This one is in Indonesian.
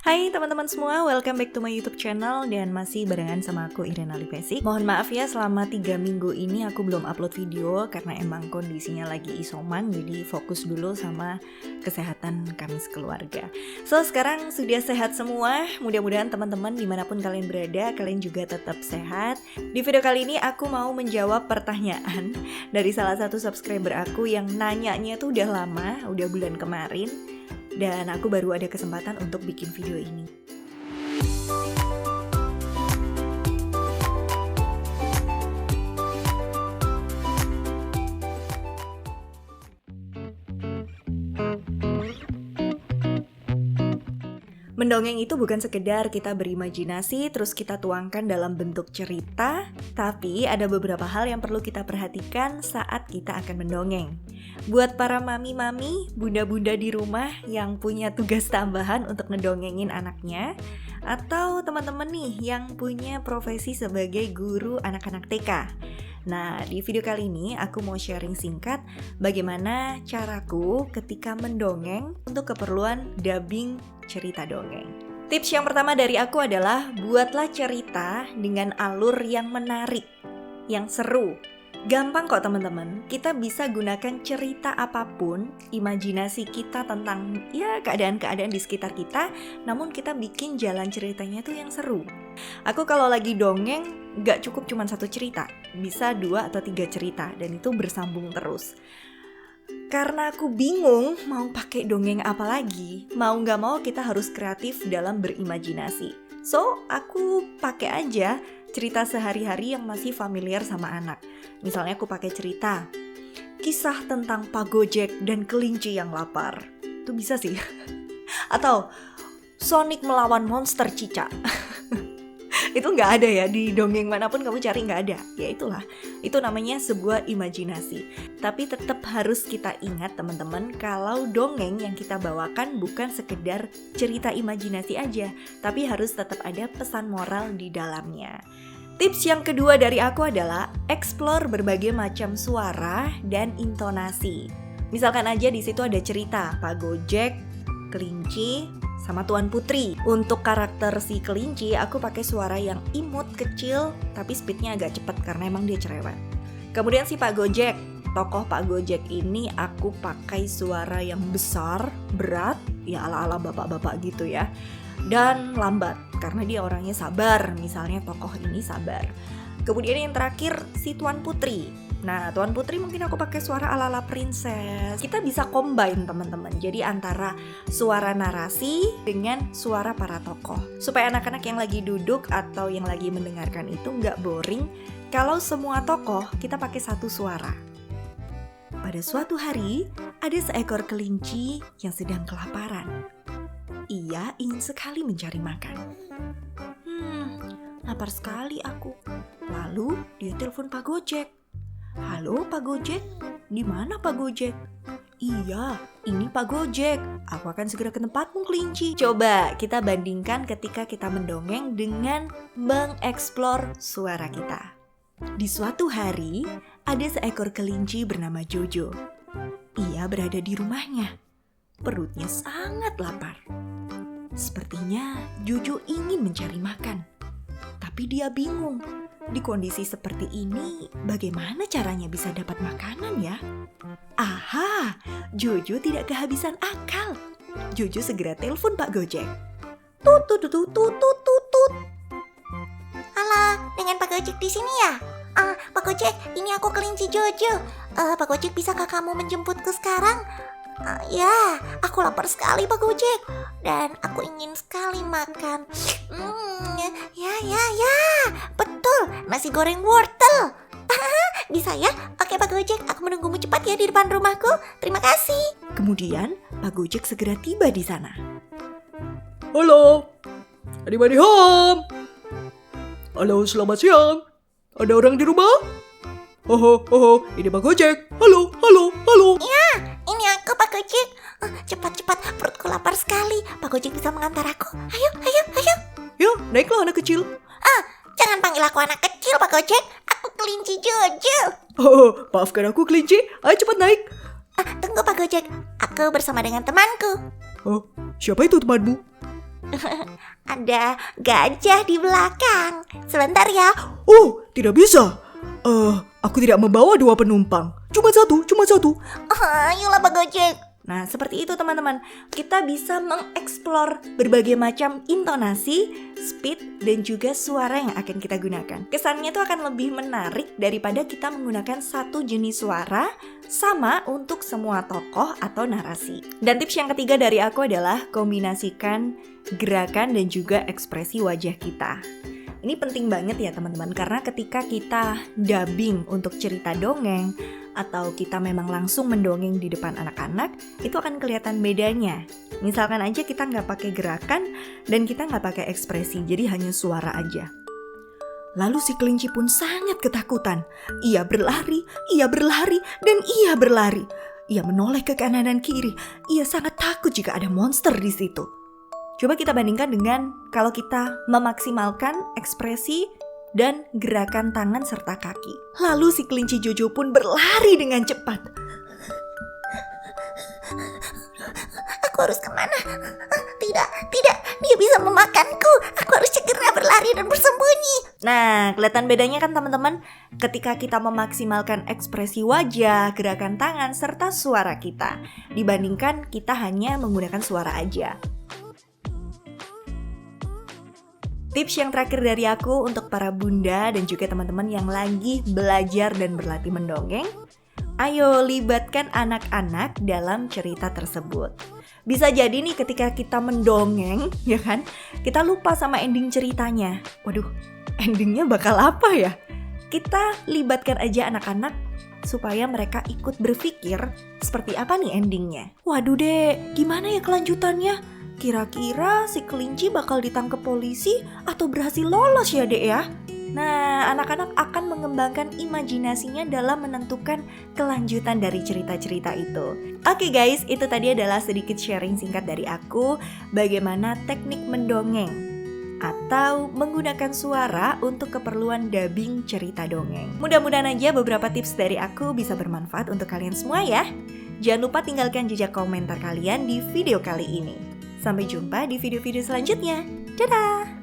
Hai teman-teman semua, welcome back to my YouTube channel dan masih barengan sama aku Irena Lipesi. Mohon maaf ya selama 3 minggu ini aku belum upload video karena emang kondisinya lagi isoman, jadi fokus dulu sama kesehatan kami sekeluarga. So sekarang sudah sehat semua, mudah-mudahan teman-teman dimanapun kalian berada, kalian juga tetap sehat. Di video kali ini aku mau menjawab pertanyaan dari salah satu subscriber aku yang nanyanya tuh udah lama, udah bulan kemarin. Dan aku baru ada kesempatan untuk bikin video ini. Mendongeng itu bukan sekedar kita berimajinasi terus kita tuangkan dalam bentuk cerita, tapi ada beberapa hal yang perlu kita perhatikan saat kita akan mendongeng. Buat para mami-mami, bunda-bunda di rumah yang punya tugas tambahan untuk ngedongengin anaknya, atau teman-teman nih yang punya profesi sebagai guru anak-anak TK. Nah, di video kali ini aku mau sharing singkat bagaimana caraku ketika mendongeng untuk keperluan dubbing cerita dongeng. Tips yang pertama dari aku adalah buatlah cerita dengan alur yang menarik, yang seru. Gampang kok teman-teman, kita bisa gunakan cerita apapun, imajinasi kita tentang keadaan-keadaan di sekitar kita, namun kita bikin jalan ceritanya tuh yang seru. Aku kalau lagi dongeng gak cukup cuma satu cerita, bisa 2 atau 3 cerita dan itu bersambung terus. Karena aku bingung mau pakai dongeng apa lagi, mau gak mau kita harus kreatif dalam berimajinasi. So, aku pakai aja cerita sehari-hari yang masih familiar sama anak. Misalnya aku pakai cerita kisah tentang Pak Gojek dan kelinci yang lapar. Itu bisa sih. Atau Sonic melawan monster cicak. Itu nggak ada ya, di dongeng manapun kamu cari nggak ada. Ya itulah, itu namanya sebuah imajinasi. Tapi tetap harus kita ingat teman-teman, kalau dongeng yang kita bawakan bukan sekedar cerita imajinasi aja, tapi harus tetap ada pesan moral di dalamnya. Tips yang kedua dari aku adalah explore berbagai macam suara dan intonasi. Misalkan aja di situ ada cerita Pak Gojek, kelinci, sama Tuan Putri. Untuk karakter si kelinci, aku pakai suara yang imut, kecil, tapi speednya agak cepat karena emang dia cerewet. Kemudian si Pak Gojek, tokoh Pak Gojek ini aku pakai suara yang besar, berat, ya ala-ala bapak-bapak gitu ya. Dan lambat, karena dia orangnya sabar, misalnya tokoh ini sabar. Kemudian yang terakhir, si Tuan Putri. Nah, Tuan Putri mungkin aku pakai suara ala-ala princess. Kita bisa combine teman-teman. Jadi antara suara narasi dengan suara para tokoh. Supaya anak-anak yang lagi duduk atau yang lagi mendengarkan itu nggak boring. Kalau semua tokoh kita pakai satu suara. Pada suatu hari, ada seekor kelinci yang sedang kelaparan. Ia ingin sekali mencari makan. Lapar sekali aku. Lalu dia telepon Pak Gojek. Halo Pak Gojek, di mana Pak Gojek? Iya, ini Pak Gojek. Aku akan segera ke tempatmu kelinci. Coba kita bandingkan ketika kita mendongeng dengan mengeksplor suara kita. Di suatu hari, ada seekor kelinci bernama Jojo. Ia berada di rumahnya. Perutnya sangat lapar. Sepertinya Jojo ingin mencari makan. Tapi dia bingung. Di kondisi seperti ini, bagaimana caranya bisa dapat makanan ya? Aha, Jojo tidak kehabisan akal. Jojo segera telepon Pak Gojek. Tut tut tut tut tut tut tut. Halo, dengan Pak Gojek di sini ya? Pak Gojek, ini aku kelinci Jojo. Pak Gojek, bisakah kamu menjemputku sekarang? Ya, aku lapar sekali Pak Gojek. Dan aku ingin sekali makan. Ya, betul, nasi goreng wortel. Bisa ya? Oke Pak Gojek, aku menunggumu cepat ya di depan rumahku. Terima kasih. Kemudian Pak Gojek segera tiba di sana. Halo, anybody home? Halo, selamat siang. Ada orang di rumah? Ho, ini Pak Gojek. Halo. Ya, ini aku Pak Gojek. Cepat, perutku lapar sekali. Pak Gojek bisa mengantar aku. Ayo. Ya, naiklah anak kecil. Jangan panggil aku anak kecil Pak Gojek. Aku kelinci Jojo. Maafkan aku kelinci. Ayo cepat naik. Tunggu Pak Gojek. Aku bersama dengan temanku. Siapa itu temanmu? Ada gajah di belakang. Sebentar ya. Oh, tidak bisa. Aku tidak membawa 2 penumpang. Cuma satu. Ayolah Pak Gojek. Nah, seperti itu teman-teman. Kita bisa mengeksplor berbagai macam intonasi, speed, dan juga suara yang akan kita gunakan. Kesannya itu akan lebih menarik daripada kita menggunakan satu jenis suara sama untuk semua tokoh atau narasi. Dan tips yang ketiga dari aku adalah kombinasikan gerakan dan juga ekspresi wajah kita. Ini penting banget ya teman-teman, karena ketika kita dubbing untuk cerita dongeng atau kita memang langsung mendongeng di depan anak-anak, itu akan kelihatan bedanya. Misalkan aja kita nggak pakai gerakan dan kita nggak pakai ekspresi, jadi hanya suara aja. Lalu si kelinci pun sangat ketakutan. Ia berlari, dan ia berlari. Ia menoleh ke kanan dan kiri. Ia sangat takut jika ada monster di situ. Coba kita bandingkan dengan kalau kita memaksimalkan ekspresi dan gerakan tangan serta kaki. Lalu si kelinci Jojo pun berlari dengan cepat. Aku harus kemana? Tidak, dia bisa memakanku. Aku harus segera berlari dan bersembunyi. Nah, kelihatan bedanya kan teman-teman? Ketika kita memaksimalkan ekspresi wajah, gerakan tangan, serta suara kita, dibandingkan kita hanya menggunakan suara aja. Tips yang terakhir dari aku untuk para bunda dan juga teman-teman yang lagi belajar dan berlatih mendongeng, ayo libatkan anak-anak dalam cerita tersebut. Bisa jadi nih ketika kita mendongeng, ya kan, kita lupa sama ending ceritanya. Waduh, endingnya bakal apa ya? Kita libatkan aja anak-anak supaya mereka ikut berpikir seperti apa nih endingnya. Waduh dek, gimana ya kelanjutannya? Kira-kira si kelinci bakal ditangkap polisi atau berhasil lolos ya dek ya? Nah, anak-anak akan mengembangkan imajinasinya dalam menentukan kelanjutan dari cerita-cerita itu. Oke guys, itu tadi adalah sedikit sharing singkat dari aku bagaimana teknik mendongeng atau menggunakan suara untuk keperluan dubbing cerita dongeng. Mudah-mudahan aja beberapa tips dari aku bisa bermanfaat untuk kalian semua ya. Jangan lupa tinggalkan jejak komentar kalian di video kali ini. Sampai jumpa di video-video selanjutnya. Dadah!